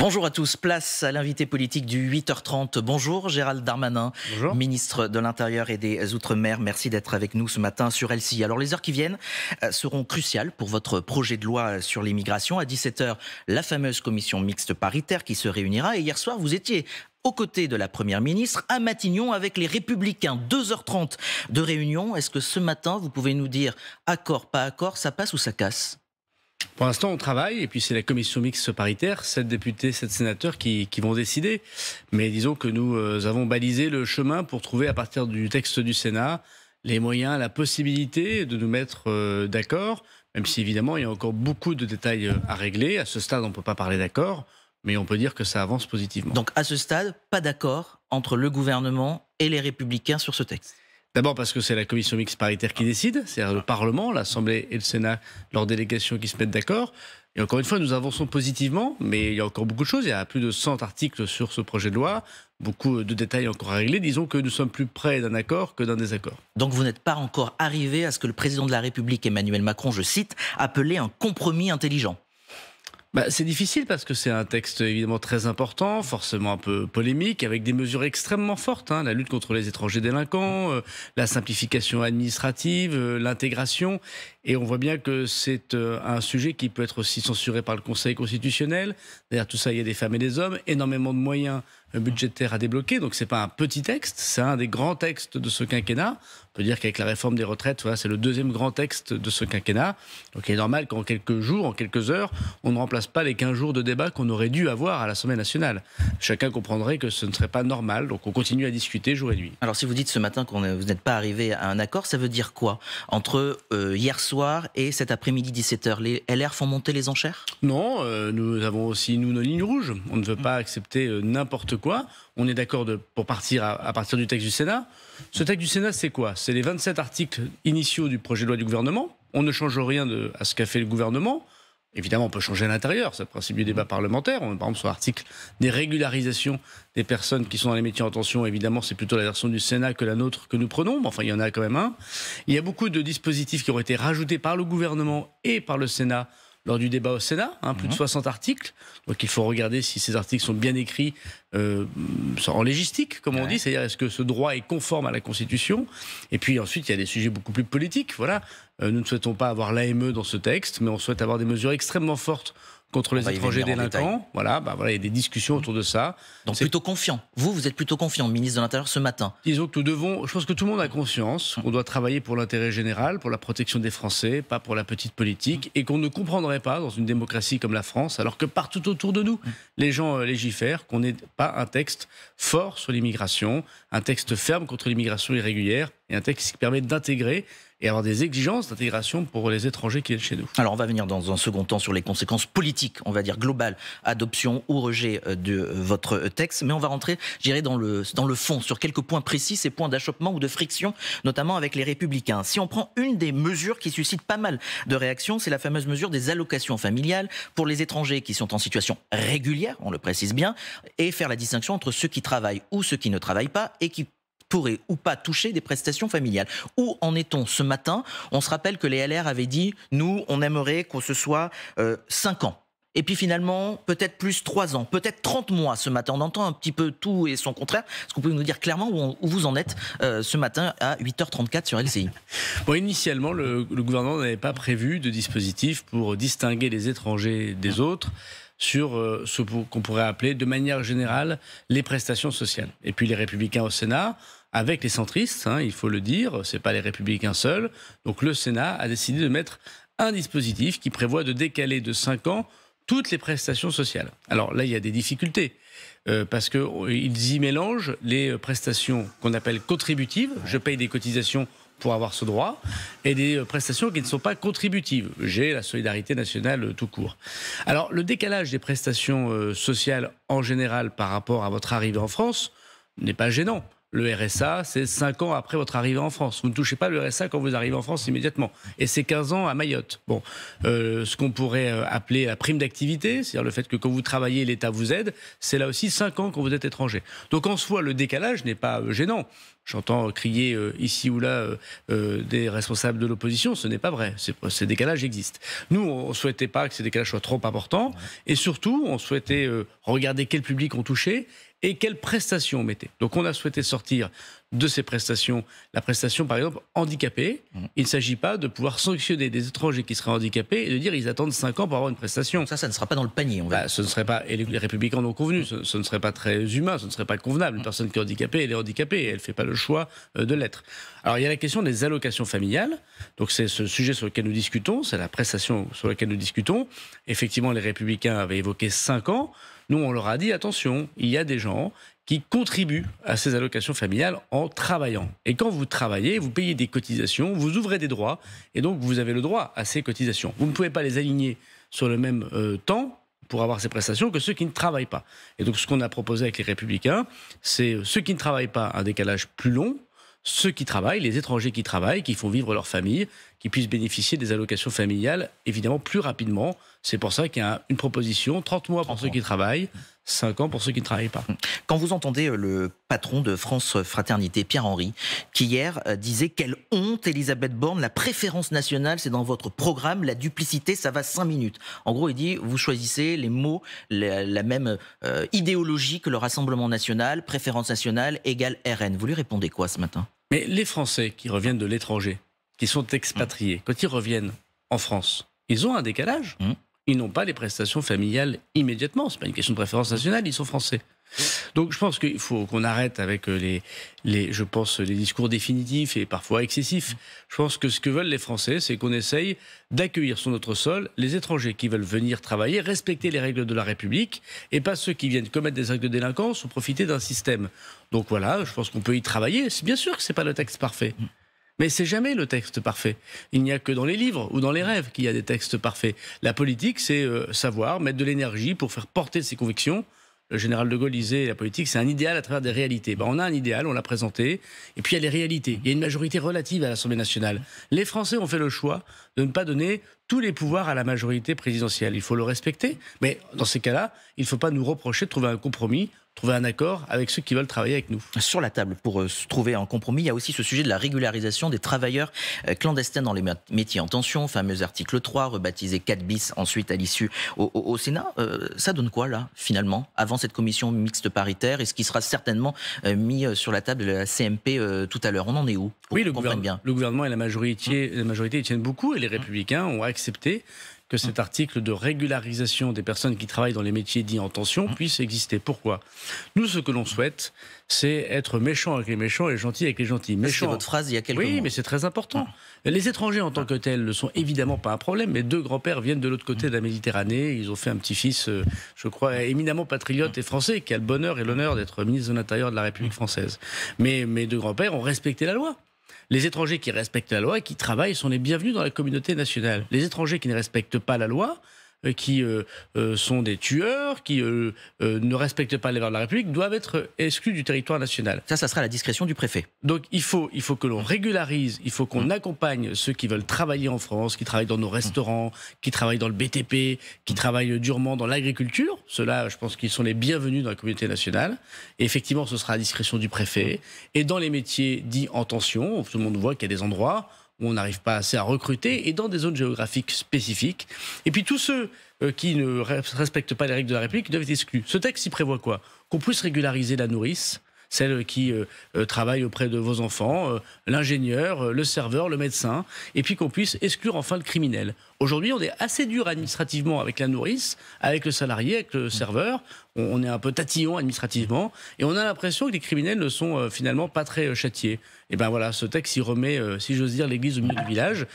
Bonjour à tous, place à l'invité politique du 8h30. Bonjour Gérald Darmanin, Bonjour. ministre de l'Intérieur et des Outre-mer. Merci d'être avec nous ce matin sur LCI. Alors les heures qui viennent seront cruciales pour votre projet de loi sur l'immigration. À 17h, la fameuse commission mixte paritaire qui se réunira. Et hier soir, vous étiez aux côtés de la Première ministre à Matignon avec les Républicains. 2h30 de réunion. Est-ce que ce matin, vous pouvez nous dire accord, pas accord, ça passe ou ça casse ? Pour l'instant, on travaille, et puis c'est la commission mixte paritaire, 7 députés, 7 sénateurs qui vont décider. Mais disons que nous avons balisé le chemin pour trouver, à partir du texte du Sénat, les moyens, la possibilité de nous mettre d'accord, même si évidemment il y a encore beaucoup de détails à régler. À ce stade, on ne peut pas parler d'accord, mais on peut dire que ça avance positivement. Donc à ce stade, pas d'accord entre le gouvernement et les Républicains sur ce texte. D'abord parce que c'est la commission mixte paritaire qui décide, c'est-à-dire le Parlement, l'Assemblée et le Sénat, leurs délégations qui se mettent d'accord. Et encore une fois, nous avançons positivement, mais il y a encore beaucoup de choses. Il y a plus de 100 articles sur ce projet de loi, beaucoup de détails encore à régler. Disons que nous sommes plus près d'un accord que d'un désaccord. Donc vous n'êtes pas encore arrivé à ce que le président de la République, Emmanuel Macron, je cite, appelait un compromis intelligent. C'est difficile parce que c'est un texte évidemment très important, forcément un peu polémique, avec des mesures extrêmement fortes, la lutte contre les étrangers délinquants, la simplification administrative, l'intégration. Et on voit bien que c'est un sujet qui peut être aussi censuré par le Conseil constitutionnel. Derrière tout ça, il y a des femmes et des hommes, énormément de moyens budgétaires à débloquer. Donc c'est pas un petit texte, c'est un des grands textes de ce quinquennat. On peut dire qu'avec la réforme des retraites, voilà, c'est le deuxième grand texte de ce quinquennat. Donc il est normal qu'en quelques jours, en quelques heures, on ne remplace pas les 15 jours de débat qu'on aurait dû avoir à l'Assemblée nationale. Chacun comprendrait que ce ne serait pas normal, donc on continue à discuter jour et nuit. Alors si vous dites ce matin que vous n'êtes pas arrivé à un accord, ça veut dire quoi entre hier soir et cet après-midi 17h? Les LR font monter les enchères? Non, nous avons aussi, nous, nos lignes rouges. On ne veut pas accepter n'importe quoi. On est d'accord pour partir à partir du texte du Sénat. Ce texte du Sénat, c'est quoi? C'est les 27 articles initiaux du projet de loi du gouvernement. On ne change rien à ce qu'a fait le gouvernement. Évidemment, on peut changer à l'intérieur, c'est le principe du débat parlementaire. Par exemple, sur l'article des régularisations des personnes qui sont dans les métiers en tension, évidemment, c'est plutôt la version du Sénat que la nôtre que nous prenons. Mais enfin, il y en a quand même un. Il y a beaucoup de dispositifs qui ont été rajoutés par le gouvernement et par le Sénat lors du débat au Sénat, plus de 60 articles. Donc il faut regarder si ces articles sont bien écrits en légistique, comme on dit, c'est-à-dire est-ce que ce droit est conforme à la Constitution. Et puis ensuite, il y a des sujets beaucoup plus politiques. Voilà. Nous ne souhaitons pas avoir l'AME dans ce texte, mais on souhaite avoir des mesures extrêmement fortes contre les étrangers délinquants. Voilà, il y a des discussions autour de ça. Donc plutôt confiant. Vous êtes plutôt confiant, ministre de l'Intérieur, ce matin. Disons que je pense que tout le monde a conscience qu'on doit travailler pour l'intérêt général, pour la protection des Français, pas pour la petite politique, et qu'on ne comprendrait pas, dans une démocratie comme la France, alors que partout autour de nous, les gens légifèrent, qu'on n'ait pas un texte fort sur l'immigration, un texte ferme contre l'immigration irrégulière, et un texte qui permet d'intégrer et avoir des exigences d'intégration pour les étrangers qui viennent chez nous. Alors on va venir dans un second temps sur les conséquences politiques, on va dire globales, adoption ou rejet de votre texte, mais on va rentrer, je dirais, dans le fond, sur quelques points précis, ces points d'achoppement ou de friction, notamment avec les Républicains. Si on prend une des mesures qui suscite pas mal de réactions, c'est la fameuse mesure des allocations familiales pour les étrangers qui sont en situation régulière, on le précise bien, et faire la distinction entre ceux qui travaillent ou ceux qui ne travaillent pas et qui pourraient ou pas toucher des prestations familiales. Où en est-on ce matin? On se rappelle que les LR avaient dit « nous, on aimerait que ce soit 5 ans ». Et puis finalement, peut-être plus 3 ans, peut-être 30 mois ce matin. On entend un petit peu tout et son contraire. Est-ce que vous pouvez nous dire clairement où vous en êtes ce matin à 8h34 sur LCI? Initialement, le gouvernement n'avait pas prévu de dispositif pour distinguer les étrangers des autres sur ce qu'on pourrait appeler de manière générale les prestations sociales. Et puis les Républicains au Sénat, avec les centristes, il faut le dire, c'est pas les Républicains seuls. Donc le Sénat a décidé de mettre un dispositif qui prévoit de décaler de 5 ans toutes les prestations sociales. Alors là, il y a des difficultés, parce qu'ils y mélangent les prestations qu'on appelle contributives, je paye des cotisations pour avoir ce droit, et des prestations qui ne sont pas contributives. J'ai la solidarité nationale tout court. Alors, le décalage des prestations sociales en général par rapport à votre arrivée en France n'est pas gênant. le RSA, c'est 5 ans après votre arrivée en France. Vous ne touchez pas le RSA quand vous arrivez en France immédiatement. Et c'est 15 ans à Mayotte. Bon, ce qu'on pourrait appeler la prime d'activité, c'est-à-dire le fait que quand vous travaillez, l'État vous aide, c'est là aussi 5 ans quand vous êtes étranger. Donc en soi, le décalage n'est pas gênant. J'entends crier ici ou là des responsables de l'opposition, ce n'est pas vrai. Ces décalages existent. Nous, on ne souhaitait pas que ces décalages soient trop importants. Et surtout, on souhaitait regarder quel public on touchait et quelles prestations on mettait. Donc on a souhaité sortir de ces prestations, la prestation par exemple handicapée. Il ne s'agit pas de pouvoir sanctionner des étrangers qui seraient handicapés et de dire ils attendent 5 ans pour avoir une prestation. Donc ça ne sera pas dans le panier. Ce ne serait pas, et les Républicains en ont convenu, ce ne serait pas très humain, ce ne serait pas convenable. Une personne qui est handicapée, elle est handicapée et elle ne fait pas le choix de l'être. Alors il y a la question des allocations familiales, donc c'est ce sujet sur lequel nous discutons, c'est la prestation sur laquelle nous discutons. Effectivement, les Républicains avaient évoqué 5 ans. Nous, on leur a dit, attention, il y a des gens qui contribuent à ces allocations familiales en travaillant. Et quand vous travaillez, vous payez des cotisations, vous ouvrez des droits, et donc vous avez le droit à ces cotisations. Vous ne pouvez pas les aligner sur le même temps pour avoir ces prestations que ceux qui ne travaillent pas. Et donc ce qu'on a proposé avec les Républicains, c'est ceux qui ne travaillent pas, un décalage plus long, ceux qui travaillent, les étrangers qui travaillent, qui font vivre leur famille, qui puissent bénéficier des allocations familiales, évidemment, plus rapidement. C'est pour ça qu'il y a une proposition, 30 mois pour ceux qui travaillent, 5 ans pour ceux qui ne travaillent pas. Quand vous entendez le patron de France Fraternité, Pierre-Henry, qui hier disait « Quelle honte, Elisabeth Borne, la préférence nationale, c'est dans votre programme, la duplicité, ça va 5 minutes. » En gros, il dit, vous choisissez les mots, la même idéologie que le Rassemblement national, préférence nationale égale RN. Vous lui répondez quoi ce matin? Mais les Français qui reviennent de l'étranger, qui sont expatriés, quand ils reviennent en France, ils ont un décalage. Ils n'ont pas les prestations familiales immédiatement. Ce n'est pas une question de préférence nationale, ils sont français. Donc je pense qu'il faut qu'on arrête avec les discours définitifs et parfois excessifs. Je pense que ce que veulent les Français, c'est qu'on essaye d'accueillir sur notre sol les étrangers qui veulent venir travailler, respecter les règles de la République, et pas ceux qui viennent commettre des actes de délinquance ou profiter d'un système. Donc voilà, je pense qu'on peut y travailler. Bien sûr que ce n'est pas le texte parfait. Mais c'est jamais le texte parfait. Il n'y a que dans les livres ou dans les rêves qu'il y a des textes parfaits. La politique, c'est savoir mettre de l'énergie pour faire porter ses convictions. Le général de Gaulle disait, la politique, c'est un idéal à travers des réalités. On a un idéal, on l'a présenté, et puis il y a les réalités. Il y a une majorité relative à l'Assemblée nationale. Les Français ont fait le choix de ne pas donner tous les pouvoirs à la majorité présidentielle. Il faut le respecter, mais dans ces cas-là, il ne faut pas nous reprocher de trouver un compromis, trouver un accord avec ceux qui veulent travailler avec nous. Sur la table, pour trouver un compromis, il y a aussi ce sujet de la régularisation des travailleurs clandestins dans les métiers en tension, fameux article 3, rebaptisé 4 bis ensuite à l'issue au Sénat. Ça donne quoi là, finalement, avant cette commission mixte paritaire, et ce qui sera certainement mis sur la table de la CMP tout à l'heure? On en est où? Oui, le gouvernement et la majorité y tiennent beaucoup, et les Républicains ont accepté que cet article de régularisation des personnes qui travaillent dans les métiers dits en tension puisse exister. Pourquoi? Nous, ce que l'on souhaite, c'est être méchant avec les méchants et gentil avec les gentils. C'est votre phrase il y a quelques mois. Oui, mais c'est très important. Les étrangers en tant que tels ne sont évidemment pas un problème. Mes 2 grands-pères viennent de l'autre côté de la Méditerranée. Ils ont fait un petit-fils, je crois, éminemment patriote et français, qui a le bonheur et l'honneur d'être ministre de l'Intérieur de la République française. Mais mes 2 grands-pères ont respecté la loi. Les étrangers qui respectent la loi et qui travaillent sont les bienvenus dans la communauté nationale. Les étrangers qui ne respectent pas la loi, qui sont des tueurs, qui ne respectent pas les valeurs de la République, doivent être exclus du territoire national. Ça sera à la discrétion du préfet. Donc il faut que l'on régularise, il faut qu'on accompagne ceux qui veulent travailler en France, qui travaillent dans nos restaurants, qui travaillent dans le BTP, qui travaillent durement dans l'agriculture. Ceux-là, je pense qu'ils sont les bienvenus dans la communauté nationale. Et effectivement, ce sera à la discrétion du préfet. Et dans les métiers dits en tension, tout le monde voit qu'il y a des endroits où on n'arrive pas assez à recruter, et dans des zones géographiques spécifiques. Et puis tous ceux qui ne respectent pas les règles de la République doivent être exclus. Ce texte y prévoit quoi? Qu'on puisse régulariser la nourrice, celle qui travaille auprès de vos enfants, l'ingénieur, le serveur, le médecin, et puis qu'on puisse exclure enfin le criminel. Aujourd'hui, on est assez dur administrativement avec la nourrice, avec le salarié, avec le serveur. On est un peu tatillon administrativement, et on a l'impression que les criminels ne sont finalement pas très châtiés. Et bien voilà, ce texte y remet, si j'ose dire, l'église au milieu du village,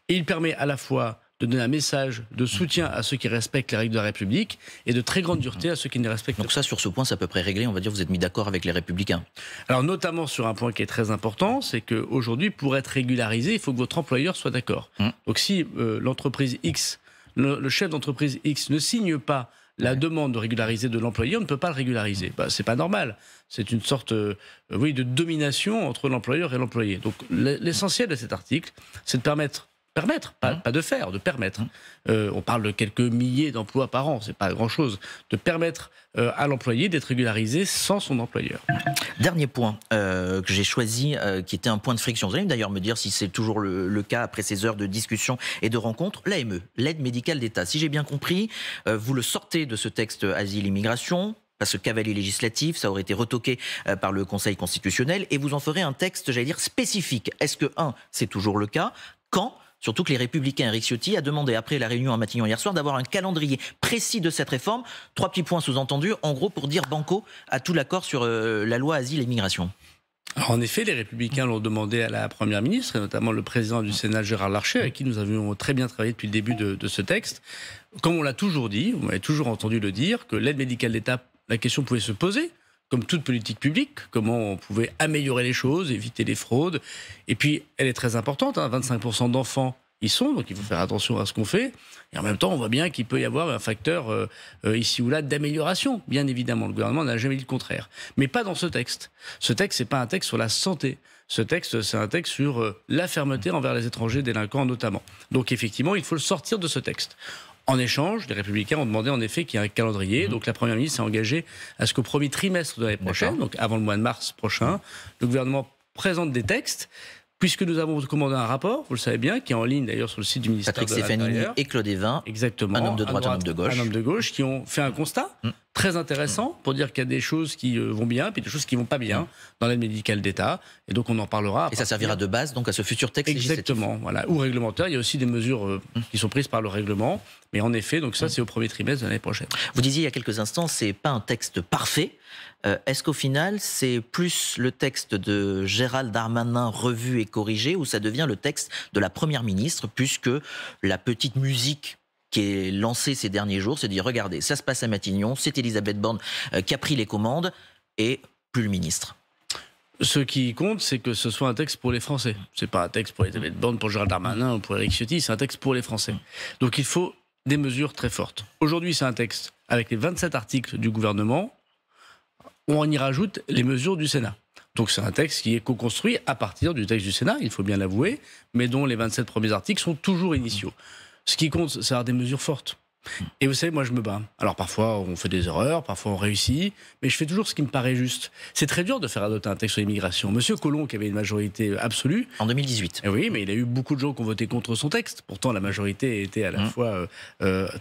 et il permet à la fois de donner un message de soutien à ceux qui respectent les règles de la République et de très grande dureté à ceux qui ne les respectent pas. Donc ça, sur ce point, c'est à peu près réglé. On va dire vous êtes mis d'accord avec les Républicains. Alors notamment sur un point qui est très important, c'est qu'aujourd'hui, pour être régularisé, il faut que votre employeur soit d'accord. Donc si l'entreprise X, le chef d'entreprise X ne signe pas la demande de régulariser de l'employé, on ne peut pas le régulariser. C'est pas normal. C'est une sorte de domination entre l'employeur et l'employé. Donc l'essentiel de cet article, c'est de permettre, pas de faire, de permettre. On parle de quelques milliers d'emplois par an, c'est pas grand-chose. De permettre à l'employé d'être régularisé sans son employeur. Dernier point que j'ai choisi, qui était un point de friction. Vous allez d'ailleurs me dire si c'est toujours le cas après ces heures de discussion et de rencontres. L'AME, l'aide médicale d'État. Si j'ai bien compris, vous le sortez de ce texte asile-immigration, parce que cavalier législatif, ça aurait été retoqué par le Conseil constitutionnel, et vous en ferez un texte, j'allais dire, spécifique. Est-ce que, c'est toujours le cas? Quand? Surtout que les Républicains, Éric Ciotti a demandé, après la réunion à Matignon hier soir, d'avoir un calendrier précis de cette réforme. 3 petits points sous-entendus, en gros, pour dire banco à tout l'accord sur la loi asile et migration. Alors en effet, les Républicains l'ont demandé à la Première ministre, et notamment le président du Sénat, Gérard Larcher, avec qui nous avions très bien travaillé depuis le début de ce texte. Comme on l'a toujours dit, vous m'avez toujours entendu le dire, que l'aide médicale d'État, la question pouvait se poser, comme toute politique publique, comment on pouvait améliorer les choses, éviter les fraudes. Et puis, elle est très importante, 25% d'enfants y sont, donc il faut faire attention à ce qu'on fait. Et en même temps, on voit bien qu'il peut y avoir un facteur ici ou là d'amélioration, bien évidemment. Le gouvernement n'a jamais dit le contraire. Mais pas dans ce texte. Ce texte, c'est pas un texte sur la santé. Ce texte, c'est un texte sur la fermeté envers les étrangers délinquants notamment. Donc effectivement, il faut le sortir de ce texte. En échange, les Républicains ont demandé en effet qu'il y ait un calendrier. Donc la Première ministre s'est engagée à ce qu'au premier trimestre de l'année prochaine, donc avant le mois de mars prochain, le gouvernement présente des textes. Puisque nous avons commandé un rapport, vous le savez bien, qui est en ligne d'ailleurs sur le site du ministère de l'Intérieur. Patrick Stefanini et Claude Évin, exactement, un homme de droite, un homme de gauche. Un homme de gauche, qui ont fait un constat très intéressant pour dire qu'il y a des choses qui vont bien, puis des choses qui vont pas bien dans l'aide médicale d'État. Et donc on en parlera. Et ça servira de base donc à ce futur texte législatif. Exactement, voilà, ou réglementaire. Il y a aussi des mesures qui sont prises par le règlement. Mais en effet, donc ça, c'est au premier trimestre de l'année prochaine. Vous disiez il y a quelques instants, c'est pas un texte parfait. Est-ce qu'au final, c'est plus le texte de Gérald Darmanin revu et corrigé, ou ça devient le texte de la Première ministre, puisque la petite musique qui est lancée ces derniers jours, c'est de dire, regardez, ça se passe à Matignon, c'est Elisabeth Borne qui a pris les commandes, et plus le ministre. Ce qui compte, c'est que ce soit un texte pour les Français. C'est pas un texte pour Elisabeth Borne, pour Gérald Darmanin ou pour Éric Ciotti, c'est un texte pour les Français. Donc il faut des mesures très fortes. Aujourd'hui, c'est un texte avec les 27 articles du gouvernement. On y rajoute les mesures du Sénat. Donc c'est un texte qui est co-construit à partir du texte du Sénat, il faut bien l'avouer, mais dont les 27 premiers articles sont toujours initiaux. Ce qui compte, c'est avoir des mesures fortes. Et vous savez, moi je me bats. Alors parfois on fait des erreurs, parfois on réussit, mais je fais toujours ce qui me paraît juste. C'est très dur de faire adopter un texte sur l'immigration. Monsieur Collomb, qui avait une majorité absolue... En 2018. Oui, mais il a eu beaucoup de gens qui ont voté contre son texte. Pourtant la majorité était à la fois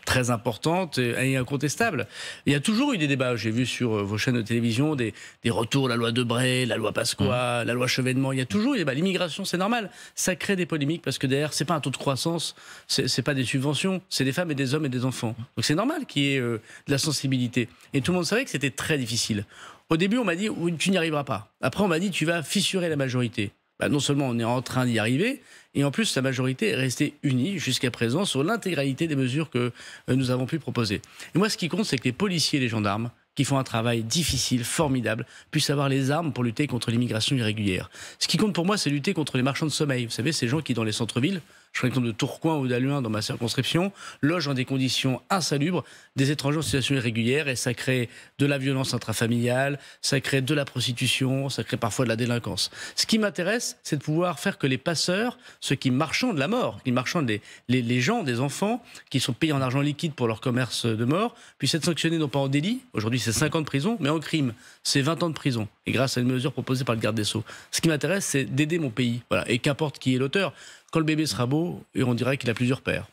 très importante et incontestable. Il y a toujours eu des débats, j'ai vu sur vos chaînes de télévision, des retours, la loi Debré, la loi Pasqua, la loi Chevènement. Il y a toujours eu des débats. L'immigration, c'est normal. Ça crée des polémiques parce que derrière, c'est pas un taux de croissance, c'est pas des subventions, c'est des femmes et des hommes et des enfants. Donc c'est normal qu'il y ait de la sensibilité. Et tout le monde savait que c'était très difficile. Au début, on m'a dit tu n'y arriveras pas. Après, on m'a dit tu vas fissurer la majorité. Non seulement on est en train d'y arriver, et en plus la majorité est restée unie jusqu'à présent sur l'intégralité des mesures que nous avons pu proposer. Et moi, ce qui compte, c'est que les policiers et les gendarmes, qui font un travail difficile, formidable, puissent avoir les armes pour lutter contre l'immigration irrégulière. Ce qui compte pour moi, c'est lutter contre les marchands de sommeil. Vous savez, ces gens qui, dans les centres-villes, je prends l'exemple de Tourcoing ou d'Halluin dans ma circonscription, logent dans des conditions insalubres des étrangers en situation irrégulière, et ça crée de la violence intrafamiliale, ça crée de la prostitution, ça crée parfois de la délinquance. Ce qui m'intéresse, c'est de pouvoir faire que les passeurs, ceux qui marchandent la mort, qui marchandent les gens, des enfants, qui sont payés en argent liquide pour leur commerce de mort, puissent être sanctionnés non pas en délit, aujourd'hui c'est 5 ans de prison, mais en crime, c'est 20 ans de prison, et grâce à une mesure proposée par le garde des Sceaux. Ce qui m'intéresse, c'est d'aider mon pays, voilà. Et qu'importe qui est l'auteur, quand le bébé sera beau, et on dirait qu'il a plusieurs pères.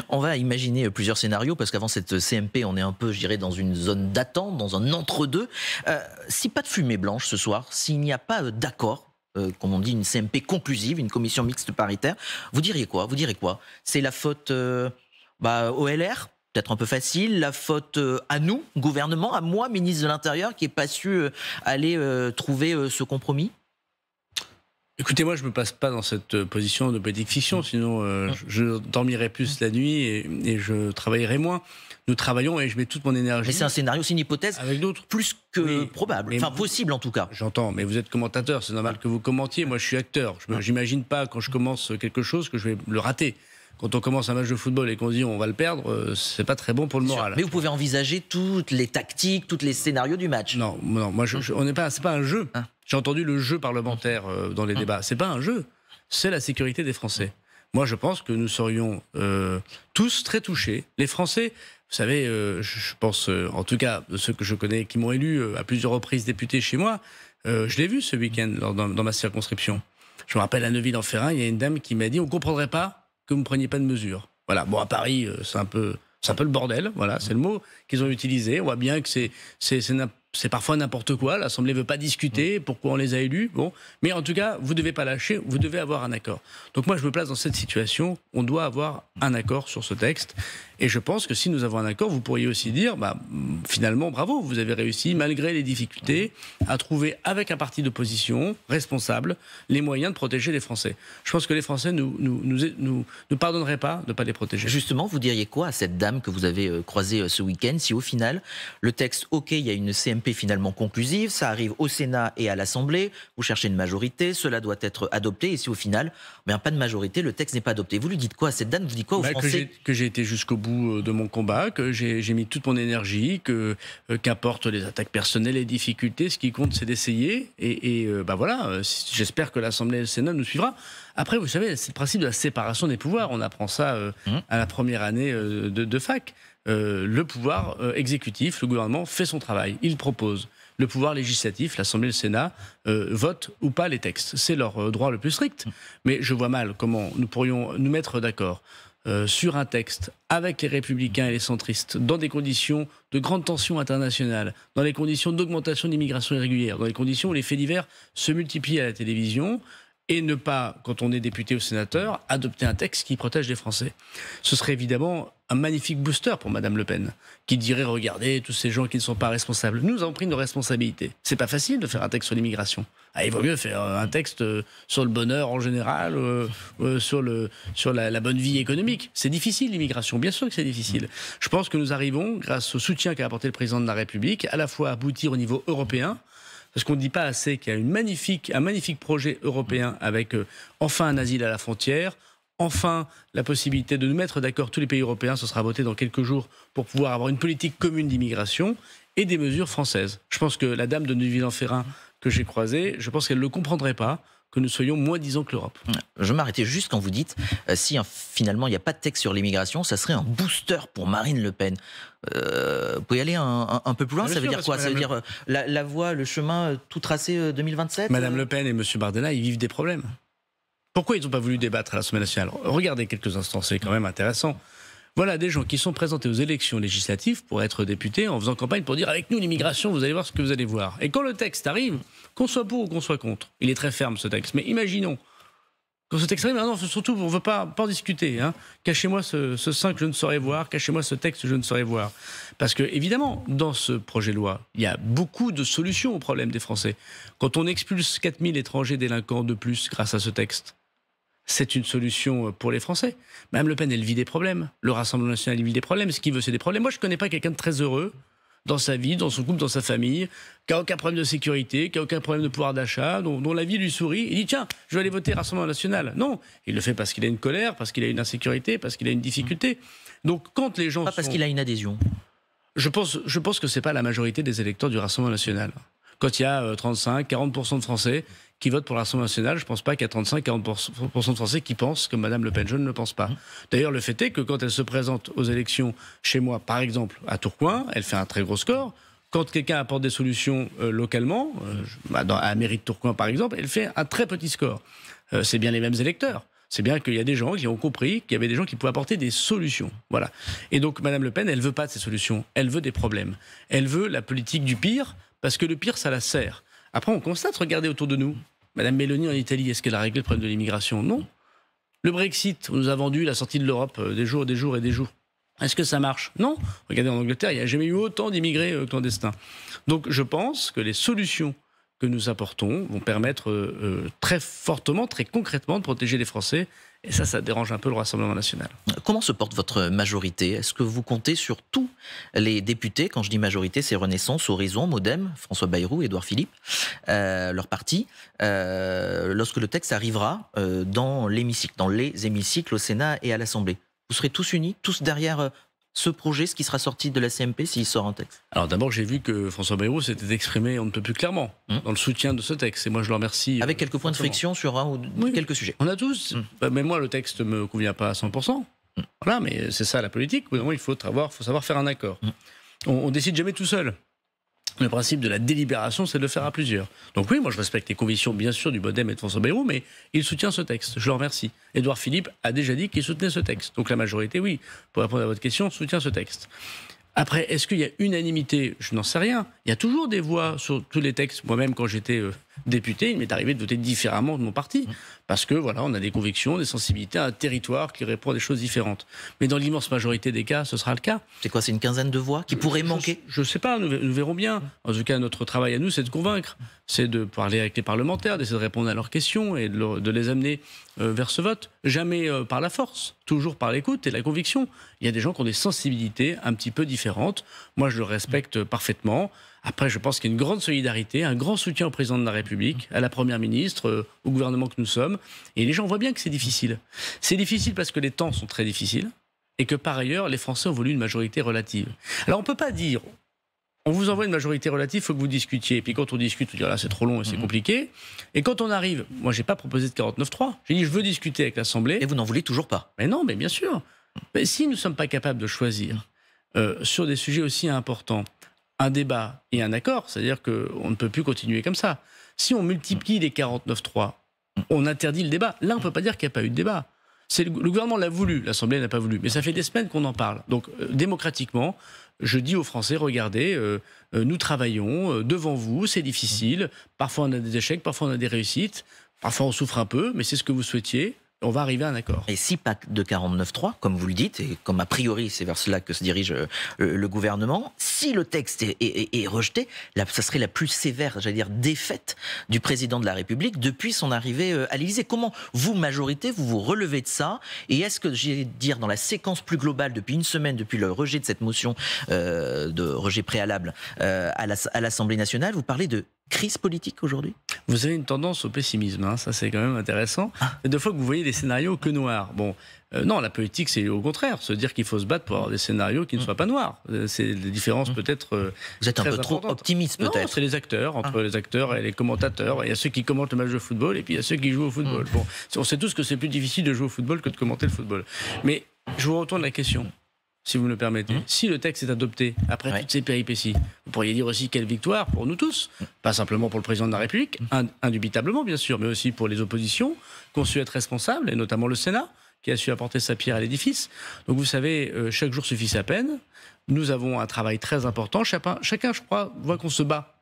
On va imaginer plusieurs scénarios, parce qu'avant cette CMP, on est un peu, je dirais, dans une zone d'attente, dans un entre-deux. Si pas de fumée blanche ce soir, s'il n'y a pas d'accord, comme on dit, une CMP conclusive, une commission mixte paritaire, vous diriez quoi? Vous direz quoi? C'est la faute au LR? Peut-être un peu facile, la faute à nous, gouvernement, à moi, ministre de l'Intérieur, qui n'ai pas su aller trouver ce compromis? Écoutez, moi, je ne me place pas dans cette position de politique fiction, sinon je dormirais plus la nuit et je travaillerais moins. Nous travaillons et je mets toute mon énergie. Mais c'est un scénario, c'est une hypothèse avec d'autres plus que probable, enfin possible en tout cas. J'entends, mais vous êtes commentateur, c'est normal que vous commentiez. Moi, je suis acteur. Je n'imagine pas quand je commence quelque chose que je vais le rater. quand on commence un match de football et qu'on dit on va le perdre, c'est pas très bon pour le moral. Mais vous pouvez envisager toutes les tactiques, tous les scénarios du match. Non, moi, on n'est pas, c'est pas un jeu. Hein. J'ai entendu le jeu parlementaire dans les débats. C'est pas un jeu, c'est la sécurité des Français. Moi, je pense que nous serions tous très touchés. Les Français, vous savez, je pense, en tout cas, de ceux que je connais qui m'ont élu à plusieurs reprises député chez moi, je l'ai vu ce week-end dans ma circonscription. Je me rappelle à Neuville-en-Ferrain, il y a une dame qui m'a dit on ne comprendrait pas que vous ne preniez pas de mesures. Voilà. Bon, à Paris, c'est un peu le bordel. Voilà, c'est le mot qu'ils ont utilisé. On voit bien que c'est parfois n'importe quoi. L'Assemblée ne veut pas discuter. Pourquoi on les a élus? Bon. Mais en tout cas, vous ne devez pas lâcher. Vous devez avoir un accord. Donc moi, je me place dans cette situation. On doit avoir un accord sur ce texte. Et je pense que si nous avons un accord, vous pourriez aussi dire, finalement, bravo, vous avez réussi, malgré les difficultés, à trouver, avec un parti d'opposition responsable, les moyens de protéger les Français. Je pense que les Français nous pardonneraient pas de ne pas les protéger. Justement, vous diriez quoi à cette dame que vous avez croisée ce week-end, si au final, le texte, ok, il y a une CMP finalement conclusive, ça arrive au Sénat et à l'Assemblée, vous cherchez une majorité, cela doit être adopté, et si au final, pas de majorité, le texte n'est pas adopté. Vous lui dites quoi à cette dame? Vous dites quoi aux Français? Que j'ai été jusqu'au bout de mon combat, que j'ai mis toute mon énergie, qu'importe les attaques personnelles, les difficultés, ce qui compte c'est d'essayer et voilà, j'espère que l'Assemblée et le Sénat nous suivra. Après, vous savez, c'est le principe de la séparation des pouvoirs, on apprend ça à la première année de fac. Le pouvoir exécutif, le gouvernement fait son travail, il propose. Le pouvoir législatif, l'Assemblée et le Sénat, votent ou pas les textes. C'est leur droit le plus strict. Mais je vois mal comment nous pourrions nous mettre d'accord sur un texte avec les républicains et les centristes, dans des conditions de grande tension internationale, dans les conditions d'augmentation d'immigration irrégulière, dans les conditions où les faits divers se multiplient à la télévision, et ne pas, quand on est député ou sénateur, adopter un texte qui protège les Français. Ce serait évidemment un magnifique booster pour Madame Le Pen, qui dirait, regardez, tous ces gens qui ne sont pas responsables. Nous avons pris nos responsabilités. C'est pas facile de faire un texte sur l'immigration. Il vaut mieux faire un texte sur le bonheur en général, sur la bonne vie économique. C'est difficile l'immigration, bien sûr que c'est difficile. Je pense que nous arrivons, grâce au soutien qu'a apporté le président de la République, à la fois à aboutir au niveau européen, parce qu'on ne dit pas assez qu'il y a un magnifique projet européen avec enfin un asile à la frontière, enfin la possibilité de nous mettre d'accord tous les pays européens, ce sera voté dans quelques jours, pour pouvoir avoir une politique commune d'immigration et des mesures françaises. Je pense que la dame de Neuville-en-Ferrain que j'ai croisée, je pense qu'elle ne le comprendrait pas, que nous soyons moins disants que l'Europe. Je m'arrêtais juste quand vous dites si finalement il n'y a pas de texte sur l'immigration, ça serait un booster pour Marine Le Pen. Vous pouvez aller un peu plus loin, ça veut dire quoi? Ça veut dire la voie, le chemin tout tracé 2027? Madame Le Pen et Monsieur Bardella, ils vivent des problèmes. Pourquoi ils n'ont pas voulu débattre à l'Assemblée nationale? Regardez quelques instants, c'est quand même intéressant. Voilà des gens qui sont présentés aux élections législatives pour être députés en faisant campagne pour dire avec nous l'immigration, vous allez voir ce que vous allez voir. Et quand le texte arrive, qu'on soit pour ou qu'on soit contre, il est très ferme ce texte, mais imaginons, quand ce texte arrive, non, surtout on ne veut pas en discuter. Cachez-moi ce sein que je ne saurais voir, cachez-moi ce texte que je ne saurais voir. Parce que évidemment, dans ce projet de loi, il y a beaucoup de solutions aux problèmes des Français. Quand on expulse 4000 étrangers délinquants de plus grâce à ce texte, c'est une solution pour les Français. Mme Le Pen, elle vit des problèmes. Le Rassemblement national, il vit des problèmes. Ce qu'il veut, c'est des problèmes. Moi, je ne connais pas quelqu'un de très heureux dans sa vie, dans son couple, dans sa famille, qui n'a aucun problème de sécurité, qui n'a aucun problème de pouvoir d'achat, dont la vie lui sourit. Il dit, tiens, je vais aller voter Rassemblement national. Non, il le fait parce qu'il a une colère, parce qu'il a une insécurité, parce qu'il a une difficulté. Donc, quand les gens... Pas parce qu'il a une adhésion. Je pense que ce n'est pas la majorité des électeurs du Rassemblement national. Quand il y a 35-40% de Français qui votent pour le Rassemblement national, je ne pense pas qu'il y a 35-40% de Français qui pensent comme Mme Le Pen. Je ne le pense pas. D'ailleurs, le fait est que quand elle se présente aux élections chez moi, par exemple, à Tourcoing, elle fait un très gros score. Quand quelqu'un apporte des solutions localement, à la mairie de Tourcoing, par exemple, elle fait un très petit score. C'est bien les mêmes électeurs. C'est bien qu'il y a des gens qui ont compris qu'il y avait des gens qui pouvaient apporter des solutions. Voilà. Et donc, Mme Le Pen, elle ne veut pas de ces solutions. Elle veut des problèmes. Elle veut la politique du pire, parce que le pire, ça la sert. Après, on constate, regardez autour de nous. Madame Meloni en Italie, est-ce qu'elle a réglé le problème de l'immigration? Non. Le Brexit, on nous a vendu la sortie de l'Europe des jours et des jours. Est-ce que ça marche? Non. Regardez en Angleterre, il n'y a jamais eu autant d'immigrés clandestins. Donc je pense que les solutions que nous apportons vont permettre très fortement, très concrètement de protéger les Français. Et ça dérange un peu le Rassemblement national. Comment se porte votre majorité? Est-ce que vous comptez sur tous les députés? Quand je dis majorité, c'est Renaissance, Horizon, Modem, François Bayrou, Édouard Philippe, leur parti, lorsque le texte arrivera dans l'hémicycle, dans les hémicycles au Sénat et à l'Assemblée. Vous serez tous unis, tous derrière ce projet, ce qui sera sorti de la CMP s'il sort un texte? Alors d'abord, j'ai vu que François Bayrou s'était exprimé on ne peut plus clairement dans le soutien de ce texte. Et moi, je le remercie. Avec quelques points de friction sur un ou quelques sujets. On a tous. Mais moi, le texte ne me convient pas à 100%. Voilà, mais c'est ça la politique. Il faut savoir faire un accord. On décide jamais tout seul. Le principe de la délibération, c'est de le faire à plusieurs. Donc oui, moi je respecte les convictions, bien sûr, du Modem et de François Bayrou, mais il soutient ce texte. Je le remercie. Édouard Philippe a déjà dit qu'il soutenait ce texte. Donc la majorité, oui, pour répondre à votre question, soutient ce texte. Après, est-ce qu'il y a unanimité? Je n'en sais rien. Il y a toujours des voix sur tous les textes. Moi-même, quand j'étais député, il m'est arrivé de voter différemment de mon parti. Parce que, voilà, on a des convictions, des sensibilités, un territoire qui répond à des choses différentes. Mais dans l'immense majorité des cas, ce sera le cas. C'est quoi, c'est une quinzaine de voix qui pourraient manquer? Je ne sais pas, nous verrons bien. En tout cas, notre travail à nous, c'est de convaincre. C'est de parler avec les parlementaires, d'essayer de répondre à leurs questions et de les amener vers ce vote. Jamais par la force, toujours par l'écoute et la conviction. Il y a des gens qui ont des sensibilités un petit peu différentes. Moi, je le respecte parfaitement. Après, je pense qu'il y a une grande solidarité, un grand soutien au président de la République, à la Première ministre, au gouvernement que nous sommes. Et les gens voient bien que c'est difficile. C'est difficile parce que les temps sont très difficiles et que par ailleurs, les Français ont voulu une majorité relative. Alors, on ne peut pas dire, on vous envoie une majorité relative, il faut que vous discutiez. Et puis quand on discute, on dit là, c'est trop long et c'est compliqué. Et quand on arrive, moi, je n'ai pas proposé de 49.3. J'ai dit, je veux discuter avec l'Assemblée. Et vous n'en voulez toujours pas? Mais non, mais bien sûr. Mais si nous ne sommes pas capables de choisir sur des sujets aussi importants, un débat et un accord, c'est-à-dire qu'on ne peut plus continuer comme ça. Si on multiplie les 49.3, on interdit le débat. Là, on ne peut pas dire qu'il n'y a pas eu de débat. Le gouvernement l'a voulu, l'Assemblée n'a pas voulu. Mais ça fait des semaines qu'on en parle. Donc, démocratiquement, je dis aux Français, regardez, nous travaillons devant vous, c'est difficile. Parfois, on a des échecs, parfois, on a des réussites. Parfois, on souffre un peu, mais c'est ce que vous souhaitiez. On va arriver à un accord. Et si pas de 49.3, comme vous le dites, et comme a priori c'est vers cela que se dirige le gouvernement, si le texte est rejeté, ça serait la plus sévère, j'allais dire, défaite du président de la République depuis son arrivée à l'Élysée. Comment vous, majorité, vous vous relevez de ça? Et est-ce que, j'allais dire, dans la séquence plus globale, depuis une semaine, depuis le rejet de cette motion de rejet préalable à l'Assemblée nationale, vous parlez de crise politique aujourd'hui? Vous avez une tendance au pessimisme, hein, ça c'est quand même intéressant. Et deux fois que vous voyez des scénarios que noirs. Bon, non, la politique c'est au contraire, se dire qu'il faut se battre pour avoir des scénarios qui ne soient pas noirs. C'est des différences peut-être. Vous êtes un peu trop optimiste peut-être. Non, c'est les acteurs, entre les acteurs et les commentateurs. Il y a ceux qui commentent le match de football et puis il y a ceux qui jouent au football. Bon, on sait tous que c'est plus difficile de jouer au football que de commenter le football. Mais je vous retourne la question. Si vous me le permettez. Si le texte est adopté après toutes ces péripéties, vous pourriez dire aussi quelle victoire pour nous tous, pas simplement pour le président de la République, indubitablement bien sûr, mais aussi pour les oppositions qui ont su être responsables, et notamment le Sénat, qui a su apporter sa pierre à l'édifice. Donc vous savez, chaque jour suffit sa peine. Nous avons un travail très important. Chacun, je crois, voit qu'on se bat.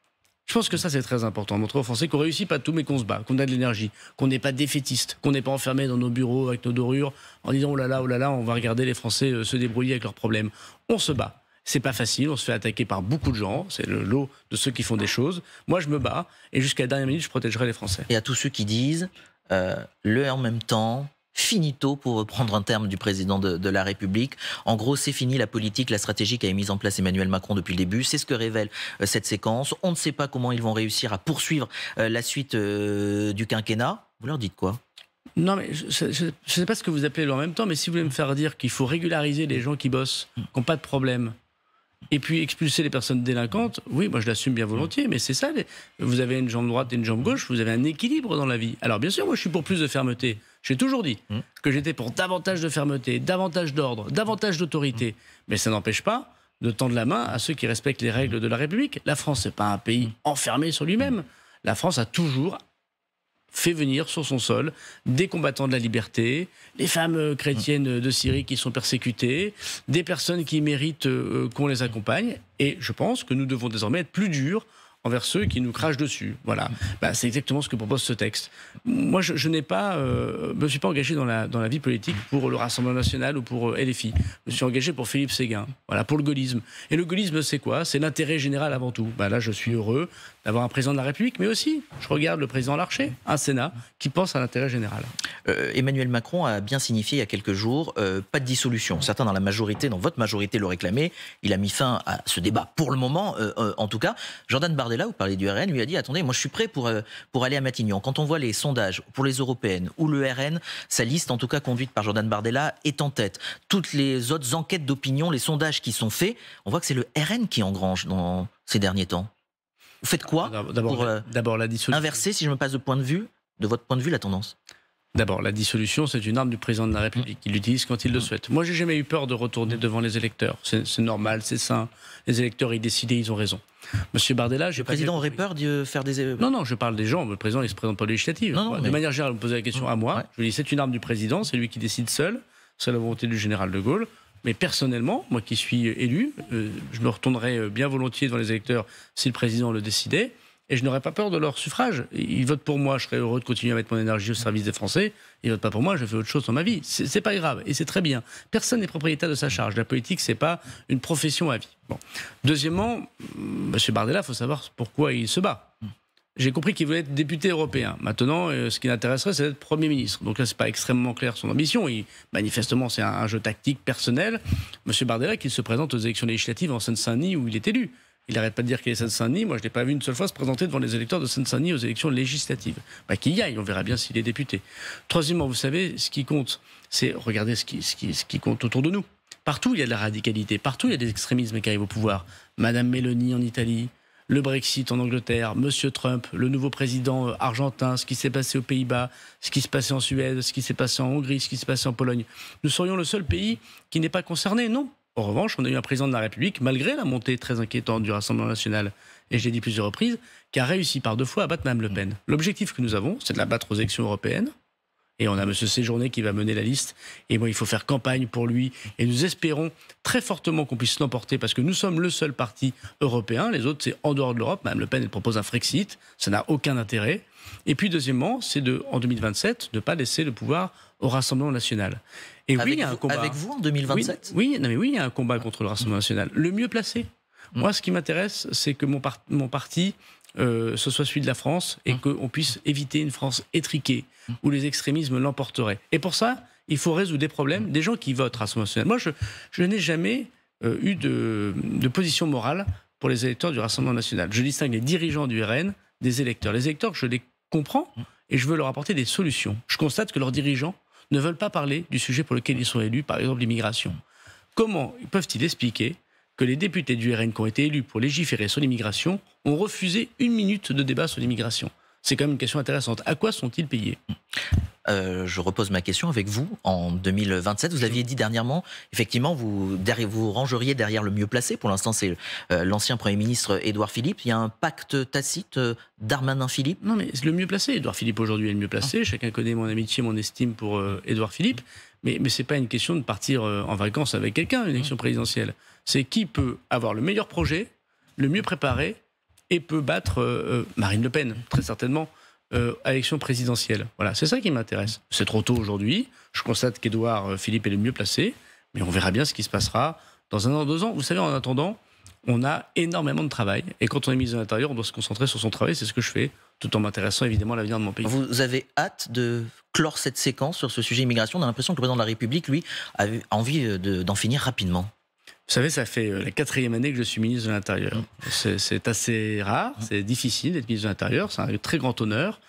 Je pense que ça, c'est très important. Montrer aux Français qu'on réussit pas tout, mais qu'on se bat, qu'on a de l'énergie, qu'on n'est pas défaitiste, qu'on n'est pas enfermé dans nos bureaux avec nos dorures en disant oh là là, on va regarder les Français se débrouiller avec leurs problèmes. On se bat. C'est pas facile, on se fait attaquer par beaucoup de gens, c'est le lot de ceux qui font des choses. Moi, je me bats et jusqu'à la dernière minute, je protégerai les Français. Et à tous ceux qui disent le en même temps, finito, pour reprendre un terme du président de la République. En gros, c'est fini la politique, la stratégie qu'a mise en place Emmanuel Macron depuis le début. C'est ce que révèle cette séquence. On ne sait pas comment ils vont réussir à poursuivre la suite du quinquennat. Vous leur dites quoi? Non, mais je ne sais pas ce que vous appelez le en même temps, mais si vous voulez me faire dire qu'il faut régulariser les gens qui bossent, qui n'ont pas de problème, et puis expulser les personnes délinquantes, oui, moi je l'assume bien volontiers, mais c'est ça, vous avez une jambe droite et une jambe gauche, vous avez un équilibre dans la vie. Alors bien sûr, moi je suis pour plus de fermeté. J'ai toujours dit que j'étais pour davantage de fermeté, davantage d'ordre, davantage d'autorité. Mais ça n'empêche pas de tendre la main à ceux qui respectent les règles de la République. La France, c'est pas un pays enfermé sur lui-même. La France a toujours fait venir sur son sol des combattants de la liberté, les femmes chrétiennes de Syrie qui sont persécutées, des personnes qui méritent qu'on les accompagne. Et je pense que nous devons désormais être plus durs envers ceux qui nous crachent dessus. Voilà. C'est exactement ce que propose ce texte. Moi, je n'ai pas, me suis pas engagé dans la vie politique pour le Rassemblement national ou pour LFI. Je me suis engagé pour Philippe Séguin, voilà, pour le gaullisme. Et le gaullisme, c'est quoi? C'est l'intérêt général avant tout. Là, je suis heureux d'avoir un président de la République, mais aussi, je regarde le président Larcher, un Sénat qui pense à l'intérêt général. Emmanuel Macron a bien signifié il y a quelques jours, pas de dissolution. Certains dans la majorité, dans votre majorité, le réclamaient. Il a mis fin à ce débat pour le moment, en tout cas. Jordan Bardella, vous parlez du RN, lui a dit, attendez, moi je suis prêt pour aller à Matignon. Quand on voit les sondages pour les européennes ou le RN, sa liste, en tout cas conduite par Jordan Bardella, est en tête. Toutes les autres enquêtes d'opinion, les sondages qui sont faits, on voit que c'est le RN qui engrange dans ces derniers temps. Vous faites quoi d'abord la dissolution. Inverser, si je me passe de votre point de vue, la tendance? D'abord, la dissolution, c'est une arme du président de la République. Il l'utilise quand il le souhaite. Moi, j'ai jamais eu peur de retourner devant les électeurs. C'est normal, c'est sain. Les électeurs, ils décident, ils ont raison. Monsieur Bardella, le président aurait peur de faire des... Non, je parle des gens. Le président, il se présente pas aux législatives. De manière générale, vous me posez la question à moi. Ouais. Je dis, c'est une arme du président, c'est lui qui décide seul. C'est la volonté du général de Gaulle. Mais personnellement, moi qui suis élu, je me retournerais bien volontiers devant les électeurs si le président le décidait. Et je n'aurais pas peur de leur suffrage. Ils votent pour moi, je serais heureux de continuer à mettre mon énergie au service des Français. Ils votent pas pour moi, je fais autre chose dans ma vie. C'est pas grave, et c'est très bien. Personne n'est propriétaire de sa charge. La politique, c'est pas une profession à vie. Bon. Deuxièmement, M. Bardella, il faut savoir pourquoi il se bat. J'ai compris qu'il voulait être député européen. Maintenant, ce qui l'intéresserait, c'est d'être Premier ministre. Donc là, c'est pas extrêmement clair son ambition. Manifestement, c'est un jeu tactique personnel. M. Bardella, qui se présente aux élections législatives en Seine-Saint-Denis, où il est élu. Il n'arrête pas de dire qu'il est Seine-Saint-Denis. Moi, je ne l'ai pas vu une seule fois se présenter devant les électeurs de Seine-Saint-Denis aux élections législatives. Qu'il y aille, on verra bien s'il est député. Troisièmement, vous savez, ce qui compte, c'est regarder ce qui compte autour de nous. Partout, il y a de la radicalité. Partout, il y a des extrémismes qui arrivent au pouvoir. Madame Meloni en Italie, le Brexit en Angleterre, Monsieur Trump, le nouveau président argentin, ce qui s'est passé aux Pays-Bas, ce qui s'est passé en Suède, ce qui s'est passé en Hongrie, ce qui s'est passé en Pologne. Nous serions le seul pays qui n'est pas concerné, non. En revanche, on a eu un président de la République, malgré la montée très inquiétante du Rassemblement national, et je l'ai dit plusieurs reprises, qui a réussi par 2 fois à battre Mme Le Pen. L'objectif que nous avons, c'est de la battre aux élections européennes. Et on a M. Séjourné qui va mener la liste. Et moi, il faut faire campagne pour lui. Et nous espérons très fortement qu'on puisse l'emporter parce que nous sommes le seul parti européen. Les autres, c'est en dehors de l'Europe. Mme Le Pen, elle propose un Frexit. Ça n'a aucun intérêt. Et puis, deuxièmement, c'est en 2027, de ne pas laisser le pouvoir au Rassemblement national. Et oui, il y a un combat. Avec vous en 2027 ? Oui, il y a un combat contre le Rassemblement national. Le mieux placé. Moi, ce qui m'intéresse, c'est que mon parti... ce soit celui de la France et qu'on puisse éviter une France étriquée où les extrémismes l'emporteraient. Et pour ça, il faut résoudre des problèmes des gens qui votent Rassemblement national. Moi, je n'ai jamais eu de position morale pour les électeurs du Rassemblement national. Je distingue les dirigeants du RN des électeurs. Les électeurs, je les comprends et je veux leur apporter des solutions. Je constate que leurs dirigeants ne veulent pas parler du sujet pour lequel ils sont élus, par exemple l'immigration. Comment peuvent-ils expliquer que les députés du RN qui ont été élus pour légiférer sur l'immigration ont refusé 1 minute de débat sur l'immigration? C'est quand même une question intéressante. À quoi sont-ils payés? Je repose ma question avec vous. En 2027, vous aviez dit dernièrement, effectivement, vous rangeriez derrière le mieux placé. Pour l'instant, c'est l'ancien Premier ministre Édouard Philippe. Il y a un pacte tacite Darmanin-Philippe? Non, mais c'est le mieux placé. Édouard Philippe, aujourd'hui, est le mieux placé. Chacun connaît mon amitié, mon estime pour Édouard Philippe. Mais ce n'est pas une question de partir en vacances avec quelqu'un, une élection présidentielle. C'est qui peut avoir le meilleur projet, le mieux préparé, et peut battre Marine Le Pen, très certainement, à l'élection présidentielle. Voilà, c'est ça qui m'intéresse. C'est trop tôt aujourd'hui. Je constate qu'Édouard Philippe est le mieux placé, mais on verra bien ce qui se passera dans 1 an, 2 ans. Vous savez, en attendant, on a énormément de travail. Et quand on est ministre de l'Intérieur, on doit se concentrer sur son travail. C'est ce que je fais, tout en m'intéressant évidemment à l'avenir de mon pays. Vous avez hâte de clore cette séquence sur ce sujet immigration? On a l'impression que le président de la République, lui, a envie d'en finir rapidement. Vous savez, ça fait la 4e année que je suis ministre de l'Intérieur. C'est assez rare, c'est difficile d'être ministre de l'Intérieur, c'est un très grand honneur.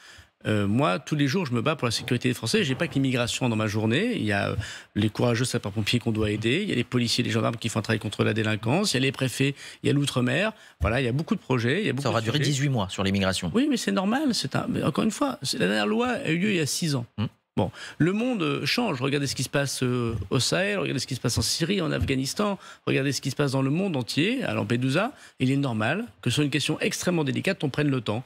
Moi, tous les jours, je me bats pour la sécurité des Français. Je n'ai pas que l'immigration dans ma journée. Il y a les courageux sapeurs-pompiers qu'on doit aider. Il y a les policiers, les gendarmes qui font un travail contre la délinquance. Il y a les préfets, il y a l'outre-mer. Voilà, il y a beaucoup de projets. Ça aura duré 18 mois sur l'immigration. Oui, mais c'est normal. Mais encore une fois, la dernière loi a eu lieu il y a 6 ans. Bon, le monde change. Regardez ce qui se passe au Sahel, regardez ce qui se passe en Syrie, en Afghanistan, regardez ce qui se passe dans le monde entier, à Lampedusa. Il est normal que sur une question extrêmement délicate, on prenne le temps.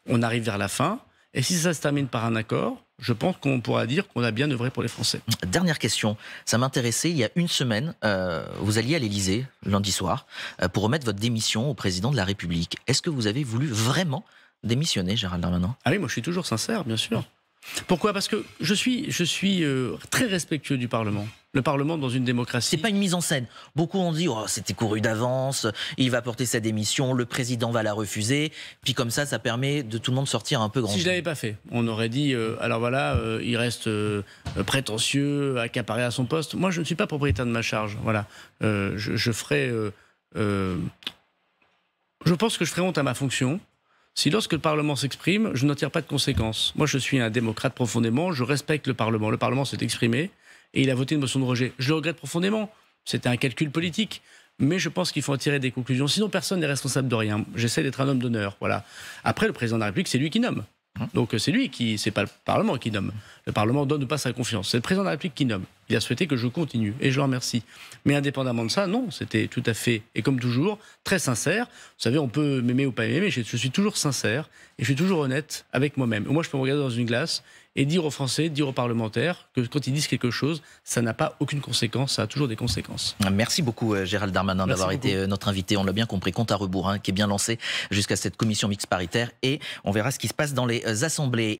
On arrive vers la fin. Et si ça se termine par un accord, je pense qu'on pourra dire qu'on a bien œuvré pour les Français. Dernière question. Ça m'intéressait, il y a 1 semaine, vous alliez à l'Élysée, lundi soir, pour remettre votre démission au président de la République. Est-ce que vous avez voulu vraiment démissionner, Gérald Darmanin? Ah oui, moi je suis toujours sincère, bien sûr. Pourquoi? Parce que je suis très respectueux du Parlement. le Parlement dans une démocratie. C'est pas une mise en scène. Beaucoup ont dit, oh, c'était couru d'avance, il va porter sa démission, le président va la refuser, puis comme ça permet de tout le monde sortir un peu grand. Si je l'avais pas fait, on aurait dit, alors voilà, il reste prétentieux, accaparé à son poste. Moi, je ne suis pas propriétaire de ma charge. Voilà, je ferai, je pense que je ferai honte à ma fonction si lorsque le Parlement s'exprime, je n'en tire pas de conséquences. Moi, je suis un démocrate profondément, je respecte le Parlement. Le Parlement s'est exprimé et il a voté une motion de rejet. Je le regrette profondément. C'était un calcul politique. Mais je pense qu'il faut en tirer des conclusions. Sinon, personne n'est responsable de rien. J'essaie d'être un homme d'honneur. Voilà. Après, le président de la République, c'est lui qui nomme. Donc c'est lui qui, c'est pas le Parlement qui nomme. Le Parlement donne ou pas sa confiance. C'est le président de la République qui nomme. Il a souhaité que je continue et je le remercie. Mais indépendamment de ça, non, c'était tout à fait, et comme toujours, très sincère. Vous savez, on peut m'aimer ou pas m'aimer, mais je suis toujours sincère et je suis toujours honnête avec moi-même. Moi, je peux me regarder dans une glace et dire aux Français, dire aux parlementaires que quand ils disent quelque chose, ça n'a pas aucune conséquence, ça a toujours des conséquences. Merci beaucoup Gérald Darmanin d'avoir été notre invité. On l'a bien compris, compte à rebours, qui est bien lancé jusqu'à cette commission mixte paritaire et on verra ce qui se passe dans les assemblées.